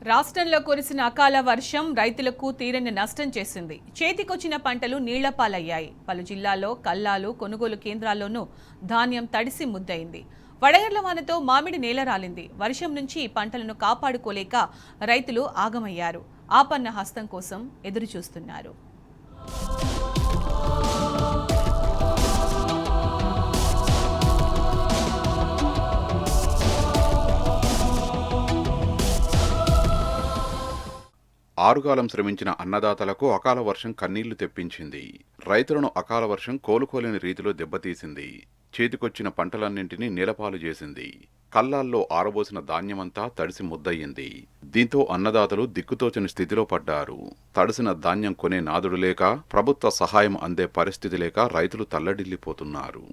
రాష్ట్రంలో కురిసిన అకాల వర్షం రైతులకు తీరని నష్టం చేసింది. చేతికొచ్చిన పంటలు నీళ్లపాలయ్యాయి. పలు జిల్లాల్లో కల్లాలు, కొనుగోలు కేంద్రాల్లోనూ ధాన్యం తడిసి ముద్దయింది. వడగళ్ల వానతో మామిడి నేల రాలింది. వర్షం నుంచి పంటలను కాపాడుకోలేక రైతులు ఆగమయ్యారు. ఆపన్న హస్తం కోసం ఎదురుచూస్తున్నారు. ఆరుగాలం శ్రమించిన అన్నదాతలకు అకాల వర్షం కన్నీళ్లు తెప్పించింది. రైతులను అకాల వర్షం కోలుకోలేని రీతిలో దెబ్బతీసింది. చేతికొచ్చిన పంటలన్నింటినీ నేలపాలు చేసింది. కల్లాల్లో ఆరబోసిన ధాన్యమంతా తడిసి ముద్దయ్యింది. దీంతో అన్నదాతలు దిక్కుతోచని స్థితిలో పడ్డారు. తడిసిన ధాన్యం కొనే నాదుడు లేక, ప్రభుత్వ సహాయం అందే పరిస్థితి లేక రైతులు తల్లడిల్లిపోతున్నారు.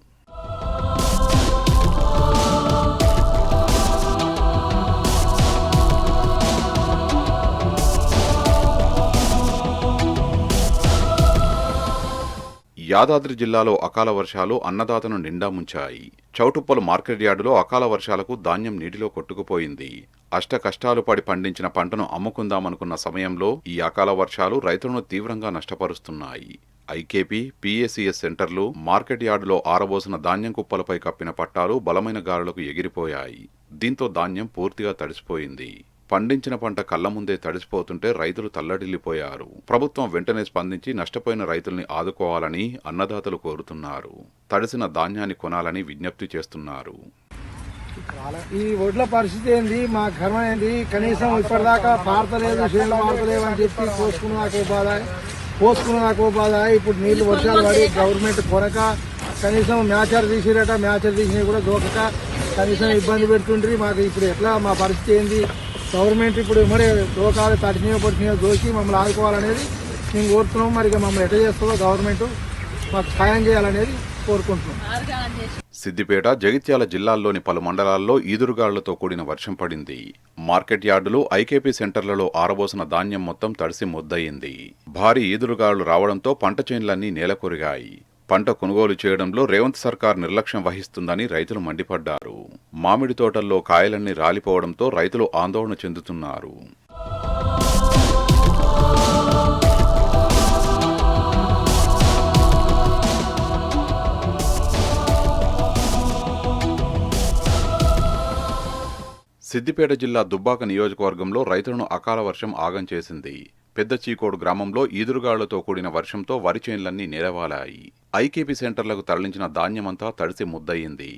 యాదాద్రి జిల్లాలో అకాల వర్షాలు అన్నదాతను నిండా ముంచాయి. చౌటుప్పల్ మార్కెట్ యార్డులో అకాల వర్షాలకు ధాన్యం నీటిలో కొట్టుకుపోయింది. అష్టకష్టాలు పడి పండించిన పంటను అమ్ముకుందామనుకున్న సమయంలో ఈ అకాల వర్షాలు రైతులను తీవ్రంగా నష్టపరుస్తున్నాయి. ఐకేపీ, పీఏసీఎస్ సెంటర్లు, మార్కెట్ యార్డులో ఆరబోసిన ధాన్యం కుప్పలపై కప్పిన పట్టాలు బలమైన గాలులకు ఎగిరిపోయాయి. దీంతో ధాన్యం పూర్తిగా తడిసిపోయింది. పండించిన పంట కళ్ల ముందే తడిసిపోతుంటే రైతులు తల్లడిల్లిపోయారు. ప్రభుత్వం వెంటనే స్పందించి నష్టపోయిన రైతుల్ని ఆదుకోవాలని అన్నదాతలు కోరుతున్నారు. తడిసిన ధాన్యాన్ని కొనాలని విజ్ఞప్తి చేస్తున్నారు. ఈ ఒడ్ల పరిస్థితి ఏంది, మా కర్మ ఏంది, కనీసం ఇప్పటిదాకా పారతలేదు, చేనులు పారతలేవు అని చెప్పి పోసుకున్న బాధ. ఇప్పుడు నీళ్లు వర్షాలు పడి గవర్నమెంట్ కొరక కనీసం మ్యాచర్ తీసిరట, మ్యాచర్ తీసినవి కూడా దోకక కనీసం ఇబ్బంది పెడుతుండ్రి. మాకు ఇప్పుడు ఎట్లా మా పరిస్థితి ఏంది, గవర్నమెంట్ ఇప్పుడు మరి దోకాలు తడిచినో దోచి మమ్మల్ని ఆదుకోవాలనేది మేము కోరుతున్నాం. మరి మమ్మల్ని ఎట్లా చేస్తుందో గవర్నమెంట్ మాకు సాయం చేయాలనేది కోరుకుంటున్నాం. సిద్దిపేట, జగిత్యాల జిల్లాల్లోని పలు మండలాల్లో ఈదురుగాళ్లతో కూడిన వర్షం పడింది. మార్కెట్ యార్డులు, ఐకేపీ సెంటర్లలో ఆరబోసిన ధాన్యం మొత్తం తడిసి ముద్దయింది. భారీ ఈదురుగాళ్లు రావడంతో పంట చేన్లన్నీ నేలకొరిగాయి. పంట కొనుగోలు చేయడంలో రేవంత్ సర్కార్ నిర్లక్ష్యం వహిస్తుందని రైతులు మండిపడ్డారు. మామిడి తోటల్లో కాయలన్నీ రాలిపోవడంతో రైతులు ఆందోళన చెందుతున్నారు. సిద్దిపేట జిల్లా దుబ్బాక నియోజకవర్గంలో రైతులను అకాల వర్షం ఆగం చేసింది. పెద్ద చీకోడు గ్రామంలో ఈదురుగాళ్లతో కూడిన వర్షంతో వరి చేన్లన్నీ నేలవాలాయి. ఐకేపీ సెంటర్లకు తరలించిన ధాన్యమంతా తడిసి ముద్దయింది.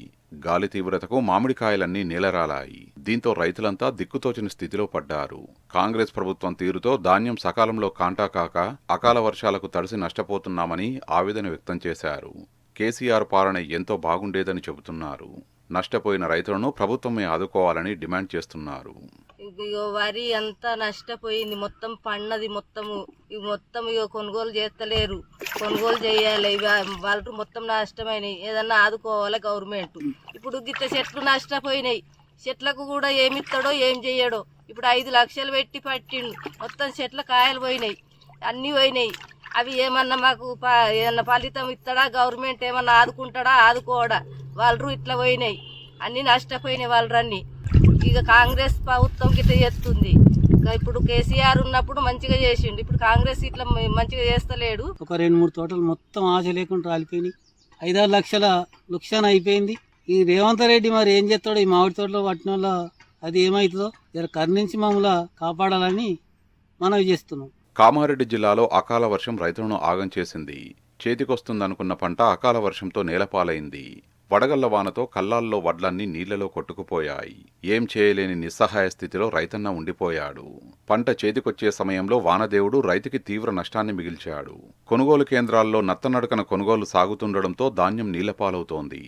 గాలి తీవ్రతకు మామిడికాయలన్నీ నేలరాలాయి. దీంతో రైతులంతా దిక్కుతోచని స్థితిలో పడ్డారు. కాంగ్రెస్ ప్రభుత్వం తీరుతో ధాన్యం సకాలంలో కాంటా కాక అకాల వర్షాలకు తడిసి నష్టపోతున్నామని ఆవేదన వ్యక్తం చేశారు. కేసీఆర్ పాలన ఎంతో బాగుండేదని చెబుతున్నారు. నష్టపోయిన రైతులను ప్రభుత్వమే ఆదుకోవాలని డిమాండ్ చేస్తున్నారు. వరి అంతా నష్టపోయింది, మొత్తం పన్నది, మొత్తం కొనుగోలు చేస్తలేరు. కొనుగోలు చేయాలి, వాళ్ళు మొత్తం నష్టమైనవి. ఏదన్నా ఆదుకోవాలి గవర్నమెంట్. ఇప్పుడు గిట్ట చెట్లు నష్టపోయినాయి, చెట్లకు కూడా ఏమిస్తాడో ఏం చెయ్యడో. ఇప్పుడు 5 లక్షలు పెట్టి పట్టిండు, మొత్తం చెట్ల కాయలు పోయినాయి, అన్నీ పోయినాయి. అవి ఏమన్నా మాకు ఏమన్నా ఫలితం ఇస్తాడా, గవర్నమెంట్ ఏమన్నా ఆదుకుంటాడా, ఆదుకోవడా? వాళ్ళు ఇట్లా పోయినాయి, అన్ని నష్టపోయినాయి వాళ్ళన్నీ. ఇక కాంగ్రెస్ ప్రభుత్వం గిట్ల చేస్తుంది. ఇప్పుడు కేసీఆర్ ఉన్నప్పుడు మంచిగా చేసిండు, ఇప్పుడు కాంగ్రెస్ ఇట్లా మంచిగా చేస్తలేడు. ఒక 2-3 తోటలు మొత్తం ఆశ లేకుండా రాలిపోయినాయి. 5-6 లక్షల లుక్సాన్ అయిపోయింది. ఈ రేవంత్ రెడ్డి మరి ఏం చేస్తాడో, ఈ మామిడి తోటలో పట్టిన వల్ల అది ఏమవుతుందో జర కరుణించి మమ్మల్ని కాపాడాలని మనవి చేస్తున్నాం. కామారెడ్డి జిల్లాలో అకాల వర్షం రైతులను ఆగం చేసింది. చేతికొస్తుందనుకున్న పంట అకాల వర్షంతో నేలపాలైంది. వడగళ్ల వానతో కల్లాల్లో వడ్లన్నీ నీళ్లలో కొట్టుకుపోయాయి. ఏం చేయలేని నిస్సహాయ స్థితిలో రైతన్న ఉండిపోయాడు. పంట చేతికొచ్చే సమయంలో వానదేవుడు రైతుకి తీవ్ర నష్టాన్ని మిగిల్చాడు. కొనుగోలు కేంద్రాల్లో నత్తనడకన కొనుగోలు సాగుతుండడంతో ధాన్యం నీళ్లపాలవుతోంది.